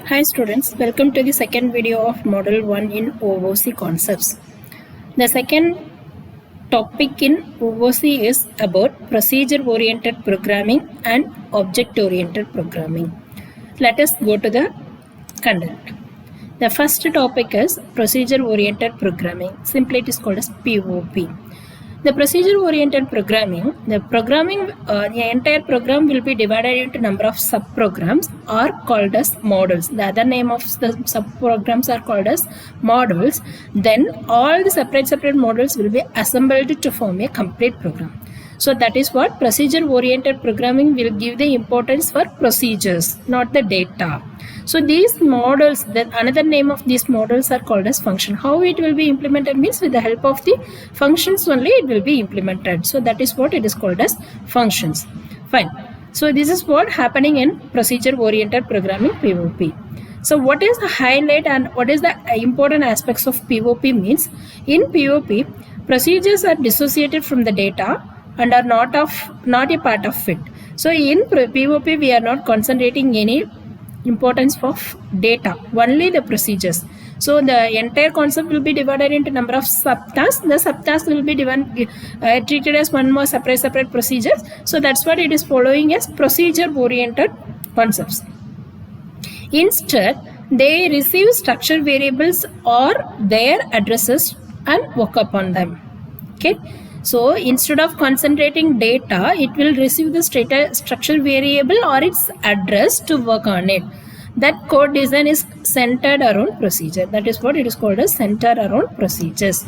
Hi students, welcome to the second video of Model 1 in OOC concepts. The second topic in OOC is about procedure-oriented programming and object-oriented programming. Let us go to the content. The first topic is procedure-oriented programming. Simply it is called as POP. The procedure-oriented programming, the entire program will be divided into number of subprograms are called as modules. The other name of the subprograms are called as modules. Then all the separate modules will be assembled to form a complete program. So that is what procedure-oriented programming will give the importance for procedures, not the data. So these models, another name of these models are called as function. How it will be implemented means with the help of the functions only it will be implemented. So that is what it is called as functions. Fine. So this is what happening in procedure-oriented programming POP. So what is the highlight and what is the important aspects of POP means? In POP, procedures are dissociated from the data and are not a part of it. So in POP, we are not concentrating any importance of data, only the procedures. So the entire concept will be divided into number of subtasks. The subtasks will be treated as one more separate procedures. So that's what it is following as procedure-oriented concepts. Instead, they receive structure variables or their addresses and work upon them. Okay. So instead of concentrating data, it will receive the structure variable or its address to work on it. That code design is centered around procedure. That is what it is called as centered around procedures.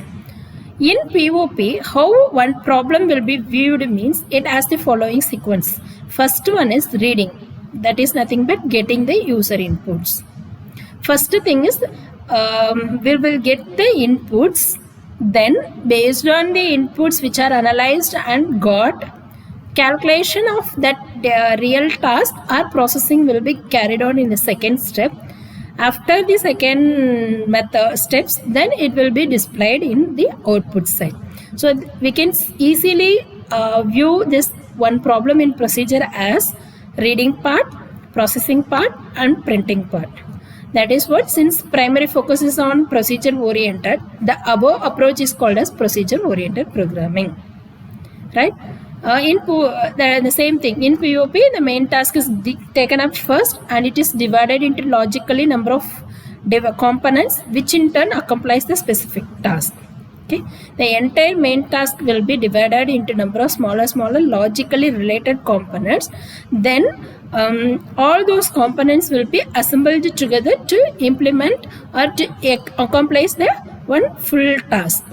In POP, how one problem will be viewed means it has the following sequence. First one is reading. That is nothing but getting the user inputs. First thing is we will get the inputs. Then based on the inputs which are analyzed and got, calculation of that real task or processing will be carried on in the second step. After the second method steps, then it will be displayed in the output side. So we can easily view this one problem in procedure as reading part, processing part and printing part. That is what, since primary focus is on procedure oriented, the above approach is called as procedure oriented programming. Right? The same thing in POP, the main task is taken up first and it is divided into logically number of components which in turn accomplishes the specific task. Okay, the entire main task will be divided into number of smaller logically related components. Then all those components will be assembled together to implement or to accomplish the one full task.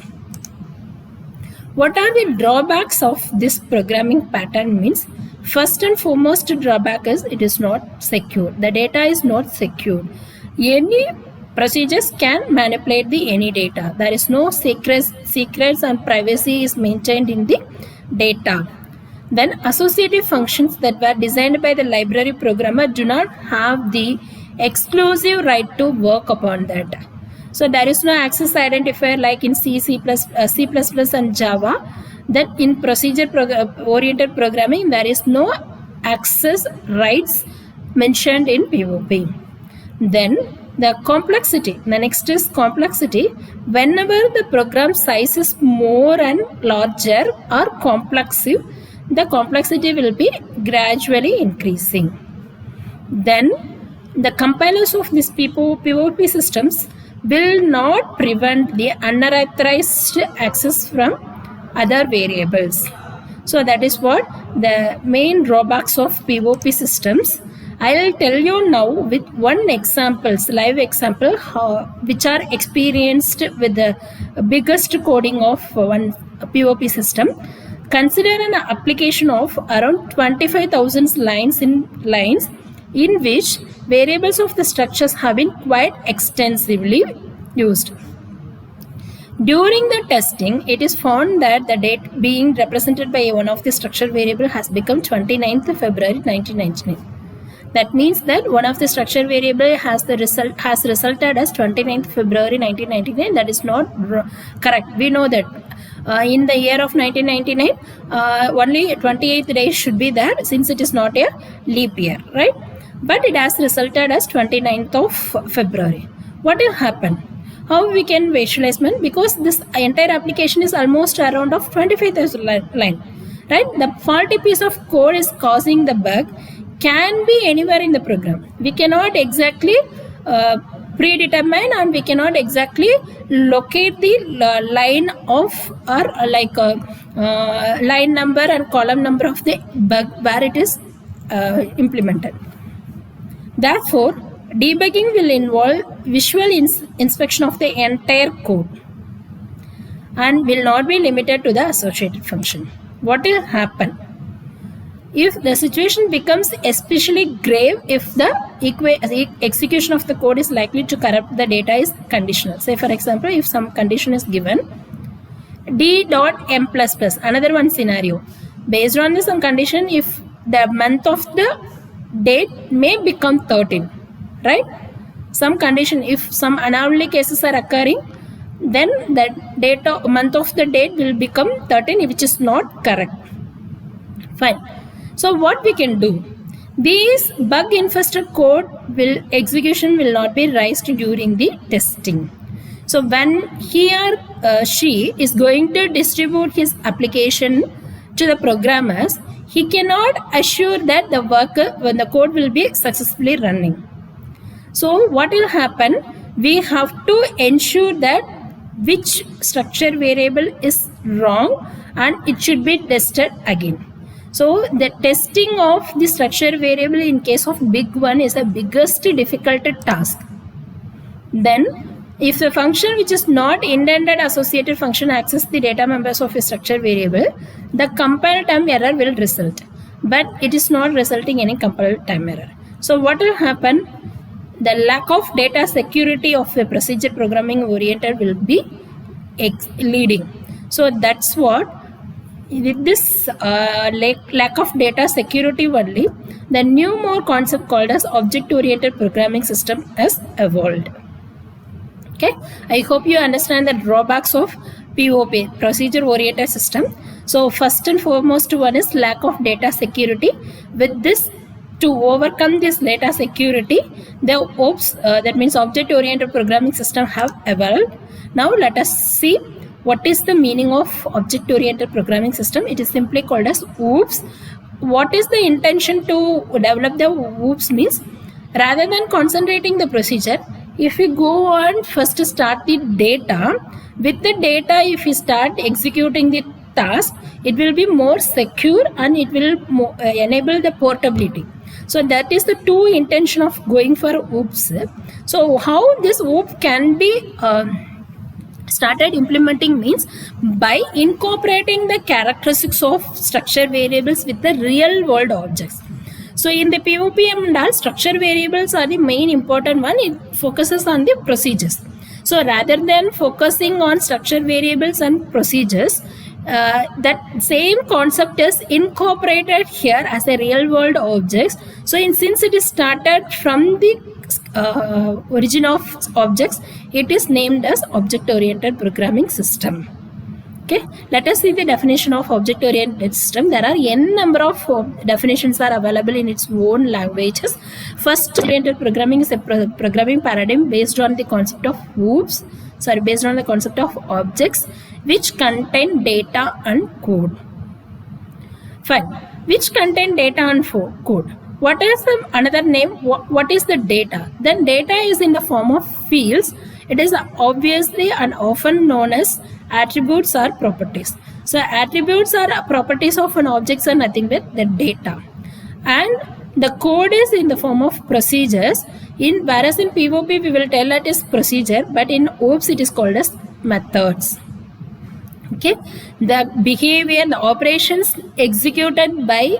What are the drawbacks of this programming pattern means? First and foremost drawback is it is not secure. The data is not secure. Any procedures can manipulate any data. There is no secrets and privacy is maintained in the data. Then associative functions that were designed by the library programmer do not have the exclusive right to work upon that. So there is no access identifier like in C++ and Java. Then in procedure-oriented programming, there is no access rights mentioned in POP. Then the complexity. The next is complexity. Whenever the program size is more and larger or complexive, the complexity will be gradually increasing. Then the compilers of these POP systems will not prevent the unauthorized access from other variables. So that is what the main drawbacks of POP systems. I will tell you now with one live example, which are experienced with the biggest coding of one POP system. Consider an application of around 25,000 lines in which variables of the structures have been quite extensively used. During the testing, it is found that the date being represented by one of the structure variable has become 29th February 1999. That means that one of the structure variable has resulted as 29th February 1999. That is not correct. We know that in the year of 1999, only 28th day should be there since it is not a leap year, right? but it has resulted as 29th of February. What will happen? How we can visualize, man? Because this entire application is almost around of 25,000 line, right? The faulty piece of code is causing the bug can be anywhere in the program. We cannot exactly predetermine, and we cannot exactly locate the line of or line number and column number of the bug where it is implemented. Therefore, debugging will involve visual inspection of the entire code and will not be limited to the associated function. What will happen? If the situation becomes especially grave if the execution of the code is likely to corrupt the data is conditional. Say for example, if some condition is given d.m++, another one scenario, based on this some condition, if the month of the date may become 13, right? Some condition, if some anomaly cases are occurring, then the data month of the date will become 13, which is not correct. Fine. So what we can do? These bug infested code execution will not be raised during the testing. So when he or she is going to distribute his application to the programmers, he cannot assure that the code will be successfully running. So what will happen? We have to ensure that which structure variable is wrong and it should be tested again. So the testing of the structure variable in case of big one is the biggest difficult task. Then if the function which is not intended associated function access the data members of a structure variable, the compile time error will result. But it is not resulting any compile time error. So what will happen? The lack of data security of a procedure programming oriented will be leading. So that's what, with this lack of data security only, the new more concept called as object oriented programming system has evolved. Okay, I hope you understand the drawbacks of POP, procedure oriented system. So first and foremost one is lack of data security. With this, to overcome this data security, the OOPS, that means object oriented programming system, have evolved. Now let us see what is the meaning of object oriented programming system. It is simply called as OOPS. What is the intention to develop the OOPS means, rather than concentrating the procedure, if we go on first start the data, with the data if we start executing the task, it will be more secure and it will enable the portability. So that is the two intention of going for OOPS. So how this OOP can be started implementing means by incorporating the characteristics of structure variables with the real world objects. So in the POPM and all, structure variables are the main important one. It focuses on the procedures. So rather than focusing on structure variables and procedures, that same concept is incorporated here as a real world objects. So since it is started from the origin of objects, it is named as object oriented programming system. Okay, let us see the definition of object oriented system. There are n number of definitions are available in its own languages. First, oriented programming is a programming paradigm based on the concept of OOPS, based on the concept of objects which contain data and code. Fine. Which contain data and code. What is the another name? What is the data? Then data is in the form of fields. It is obviously and often known as attributes or properties. So attributes or properties of an object are nothing but the data. And the code is in the form of procedures. Whereas in POP we will tell it is procedure, but in OOPS it is called as methods. Okay, the behavior, the operations executed by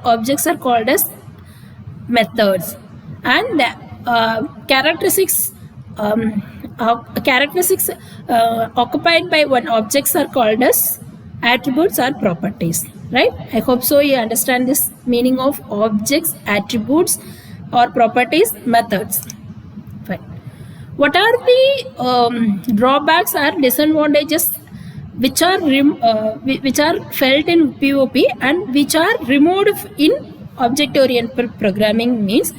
objects are called as methods, and the characteristics occupied by one objects are called as attributes or properties. Right? I hope so you understand this meaning of objects, attributes or properties, methods. Fine. What are the drawbacks or disadvantages which are felt in POP and which are removed in Object-oriented programming means